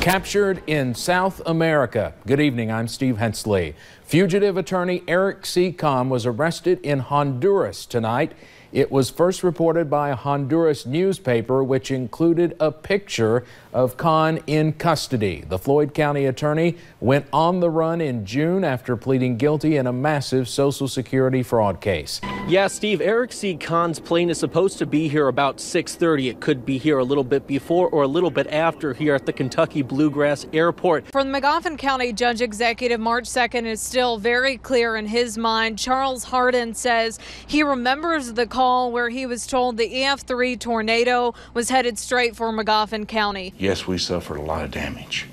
Captured in South America. Good evening, I'm Steve Hensley. Fugitive attorney Eric C. Kahn was arrested in Honduras tonight. It was first reported by a Honduras newspaper, which included a picture of Kahn in custody. The Floyd County attorney went on the run in June after pleading guilty in a massive Social Security fraud case. Yeah, Steve, Eric C. Kahn's plane is supposed to be here about 6:30. It could be here a little bit before or a little bit after here at the Kentucky Bluegrass Airport. For the McGoffin County Judge Executive, March 2nd is still very clear in his mind. Charles Hardin says he remembers the call where he was told the EF3 tornado was headed straight for McGoffin County. Yes, we suffered a lot of damage,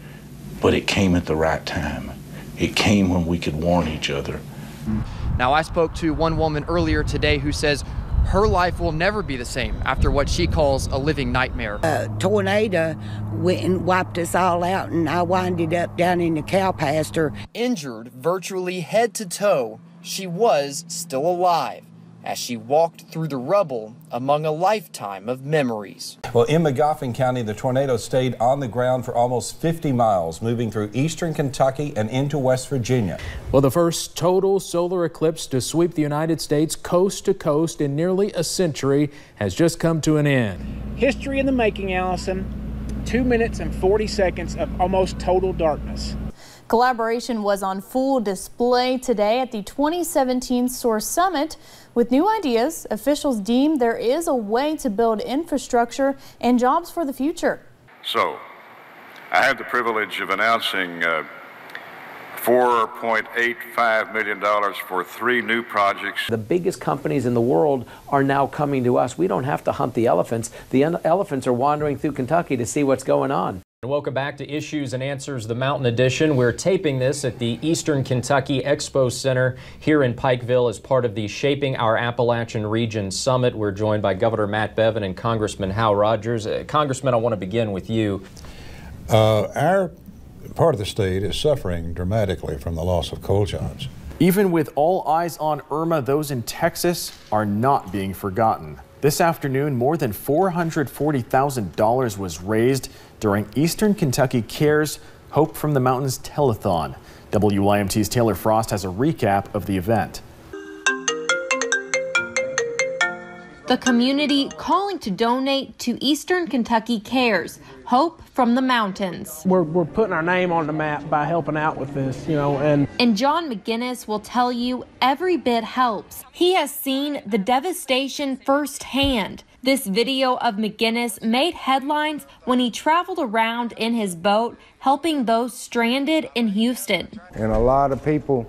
but it came at the right time. It came when we could warn each other. Now, I spoke to one woman earlier today who says her life will never be the same after what she calls a living nightmare. A tornado went and wiped us all out, and I winded up down in the cow pasture. Injured virtually head to toe, she was still alive as she walked through the rubble among a lifetime of memories. Well, in McGoffin County, the tornado stayed on the ground for almost 50 miles, moving through eastern Kentucky and into West Virginia. Well, the first total solar eclipse to sweep the United States coast to coast in nearly a century has just come to an end. History in the making, Allison. 2 minutes and 40 seconds of almost total darkness. Collaboration was on full display today at the 2017 Source Summit. With new ideas, officials deem there is a way to build infrastructure and jobs for the future. So, I have the privilege of announcing $4.85 million for 3 new projects. The biggest companies in the world are now coming to us. We don't have to hunt the elephants. The elephants are wandering through Kentucky to see what's going on. Welcome back to Issues and Answers, the Mountain Edition. We're taping this at the Eastern Kentucky Expo Center here in Pikeville as part of the Shaping Our Appalachian Region Summit. We're joined by Governor Matt Bevin and Congressman Hal Rogers. Congressman, I want to begin with you. Our part of the state is suffering dramatically from the loss of coal jobs. Even with all eyes on Irma, those in Texas are not being forgotten. This afternoon, more than $440,000 was raised during Eastern Kentucky Cares Hope from the Mountains Telethon. WYMT's Taylor Frost has a recap of the event. The community calling to donate to Eastern Kentucky Cares Hope from the Mountains. We're putting our name on the map by helping out with this, And John McGinnis will tell you every bit helps. He has seen the devastation firsthand. This video of McGinnis made headlines when he traveled around in his boat helping those stranded in Houston. And a lot of people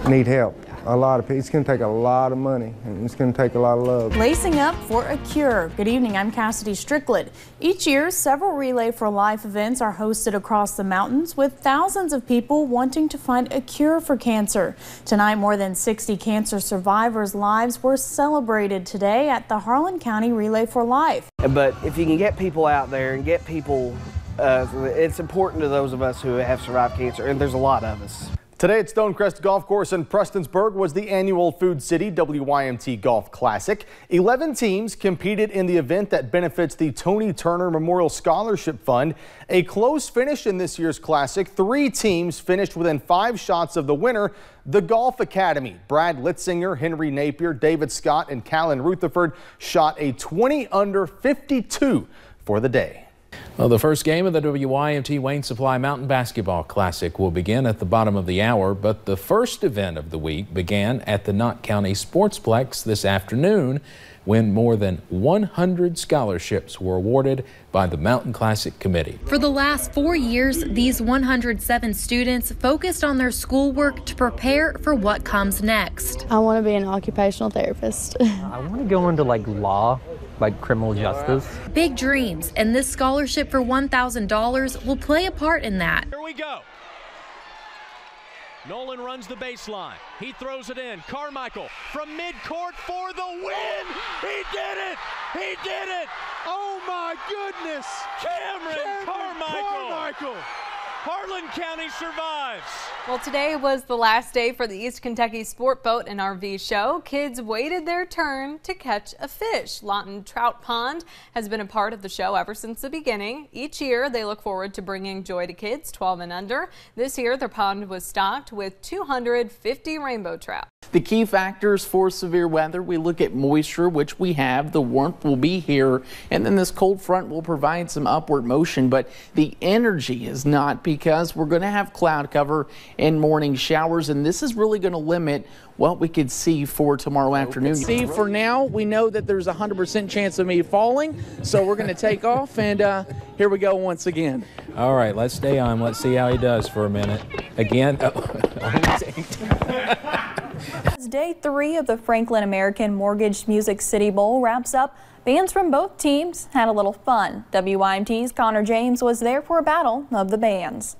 need help. A lot of people. It's going to take a lot of money, and it's going to take a lot of love. Lacing up for a cure. Good evening, I'm Cassidy Strickland. Each year, several Relay for Life events are hosted across the mountains with thousands of people wanting to find a cure for cancer. Tonight, more than 60 cancer survivors' lives were celebrated today at the Harlan County Relay for Life. But if you can get people out there and get people, it's important to those of us who have survived cancer, and there's a lot of us. Today at Stonecrest Golf Course in Prestonsburg was the annual Food City WYMT Golf Classic. 11 teams competed in the event that benefits the Tony Turner Memorial Scholarship Fund. A close finish in this year's Classic. 3 teams finished within 5 shots of the winner, the Golf Academy. Brad Litzinger, Henry Napier, David Scott, and Callan Rutherford shot a 20 under 52 for the day. Well, the first game of the WYMT Wayne Supply Mountain Basketball Classic will begin at the bottom of the hour, but the first event of the week began at the Knott County Sportsplex this afternoon when more than 100 scholarships were awarded by the Mountain Classic Committee. For the last 4 years, these 107 students focused on their schoolwork to prepare for what comes next. I want to be an occupational therapist. I want to go into law, like criminal justice. Big dreams, and this scholarship for $1,000 will play a part in that. Here we go. Nolan runs the baseline. He throws it in. Carmichael from midcourt for the win. He did it. He did it. Oh my goodness. Cameron Carmichael. Harlan County survives. Well, today was the last day for the East Kentucky Sport Boat and RV Show. Kids waited their turn to catch a fish. Lawton Trout Pond has been a part of the show ever since the beginning. Each year, they look forward to bringing joy to kids 12 and under. This year, their pond was stocked with 250 rainbow trout. The key factors for severe weather, we look at moisture, which we have. The warmth will be here, and then this cold front will provide some upward motion, but the energy is not, because we're going to have cloud cover and morning showers, and this is really going to limit what we could see for tomorrow afternoon. See, for now, we know that there's a 100% chance of me falling, so we're going to take off, and here we go once again. All right, let's stay on. Let's see how he does for a minute. Again. Day 3 of the Franklin American Mortgage Music City Bowl wraps up. Bands from both teams had a little fun. WYMT's Connor James was there for a battle of the bands.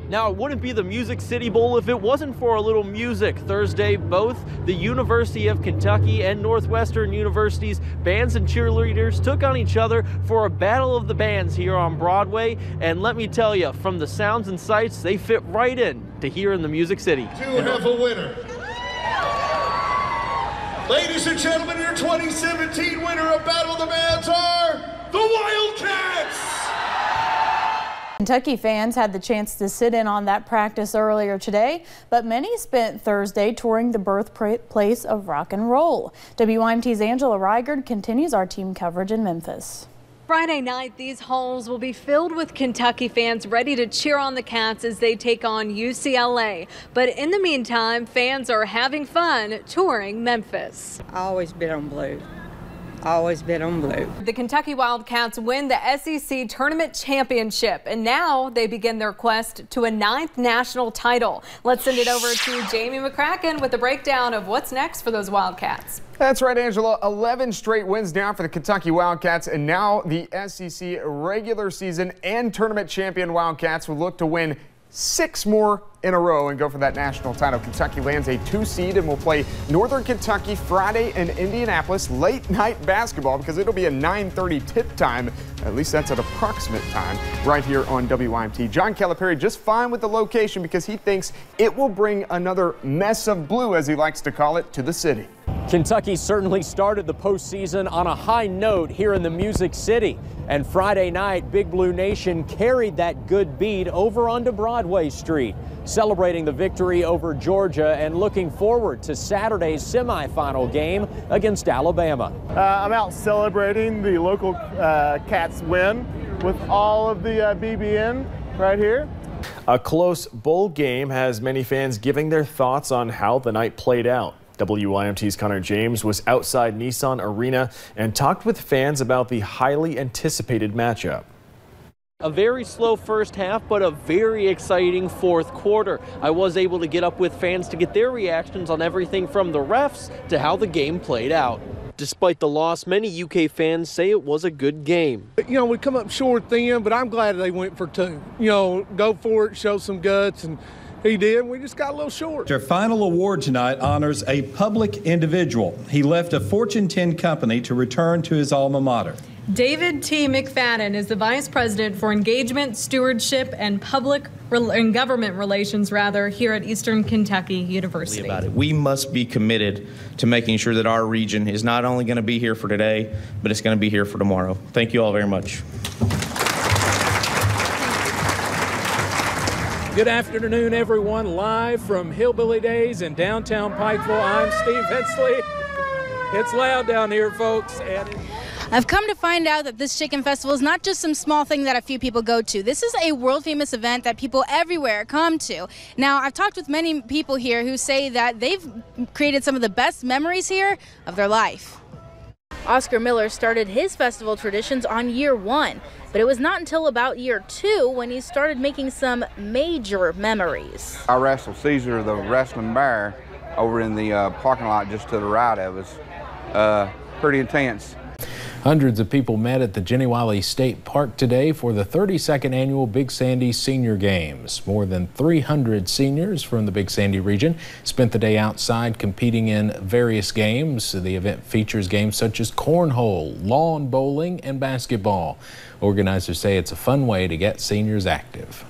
Now, it wouldn't be the Music City Bowl if it wasn't for a little music. Thursday, both the University of Kentucky and Northwestern University's bands and cheerleaders took on each other for a battle of the bands here on Broadway. And let me tell you, from the sounds and sights, they fit right in to here in the Music City. To have a winner. Ladies and gentlemen, your 2017 winner of Battle of the Bands are the Wildcats! Kentucky fans had the chance to sit in on that practice earlier today, but many spent Thursday touring the birthplace of rock and roll. WYMT's Angela Reigard continues our team coverage in Memphis. Friday night, these halls will be filled with Kentucky fans ready to cheer on the Cats as they take on UCLA. But in the meantime, fans are having fun touring Memphis. I always bet on blue. Always bet on blue. The Kentucky Wildcats win the SEC Tournament Championship, and now they begin their quest to a 9th national title. Let's send it over to Jamie McCracken with a breakdown of what's next for those Wildcats. That's right, Angela. 11 straight wins now for the Kentucky Wildcats, and now the SEC regular season and tournament champion Wildcats will look to win 6 more in a row and go for that national title. Kentucky lands a 2 seed and will play Northern Kentucky Friday in Indianapolis. Late night basketball, because it'll be a 9:30 tip time. At least that's an approximate time right here on WYMT. John Calipari just fine with the location because he thinks it will bring another mess of blue, as he likes to call it, to the city. Kentucky certainly started the postseason on a high note here in the Music City. And Friday night, Big Blue Nation carried that good beat over onto Broadway Street, celebrating the victory over Georgia and looking forward to Saturday's semifinal game against Alabama. I'm out celebrating the local Cats win with all of the BBN right here. A close bowl game has many fans giving their thoughts on how the night played out. WYMT's Connor James was outside Nissan Arena and talked with fans about the highly anticipated matchup. A very slow first half, but a very exciting fourth quarter. I was able to get up with fans to get their reactions on everything from the refs to how the game played out. Despite the loss, many UK fans say it was a good game. You know, we come up short at the end, but I'm glad they went for 2. You know, go for it, show some guts, and he did. We just got a little short. Our final award tonight honors a public individual. He left a Fortune 10 company to return to his alma mater. David T. McFadden is the Vice President for Engagement, Stewardship, and Government Relations here at Eastern Kentucky University. We must be committed to making sure that our region is not only going to be here for today, but it's going to be here for tomorrow. Thank you all very much. Good afternoon, everyone. Live from Hillbilly Days in downtown Pikeville, I'm Steve Hensley. It's loud down here, folks. I've come to find out that this chicken festival is not just some small thing that a few people go to. This is a world-famous event that people everywhere come to. Now, I've talked with many people here who say that they've created some of the best memories here of their life. Oscar Miller started his festival traditions on year 1, but it was not until about year 2 when he started making some major memories. I wrestled Caesar the wrestling bear over in the parking lot just to the right of us. Pretty intense. Hundreds of people met at the Jenny Wiley State Park today for the 32nd annual Big Sandy Senior Games. More than 300 seniors from the Big Sandy region spent the day outside competing in various games. The event features games such as cornhole, lawn bowling, and basketball. Organizers say it's a fun way to get seniors active.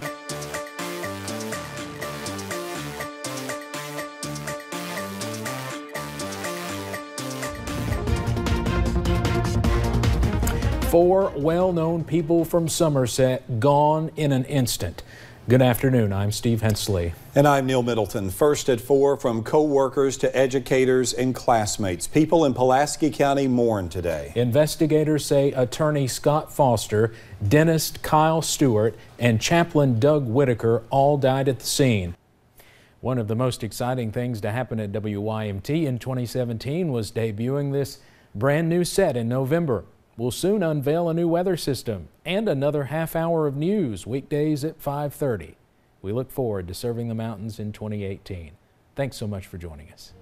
4 well-known people from Somerset gone in an instant. Good afternoon, I'm Steve Hensley. And I'm Neil Middleton. First at 4, from co-workers to educators and classmates. People in Pulaski County mourn today. Investigators say attorney Scott Foster, dentist Kyle Stewart, and chaplain Doug Whitaker all died at the scene. One of the most exciting things to happen at WYMT in 2017 was debuting this brand new set in November. We'll soon unveil a new weather system and another half hour of news weekdays at 5:30. We look forward to serving the mountains in 2018. Thanks so much for joining us.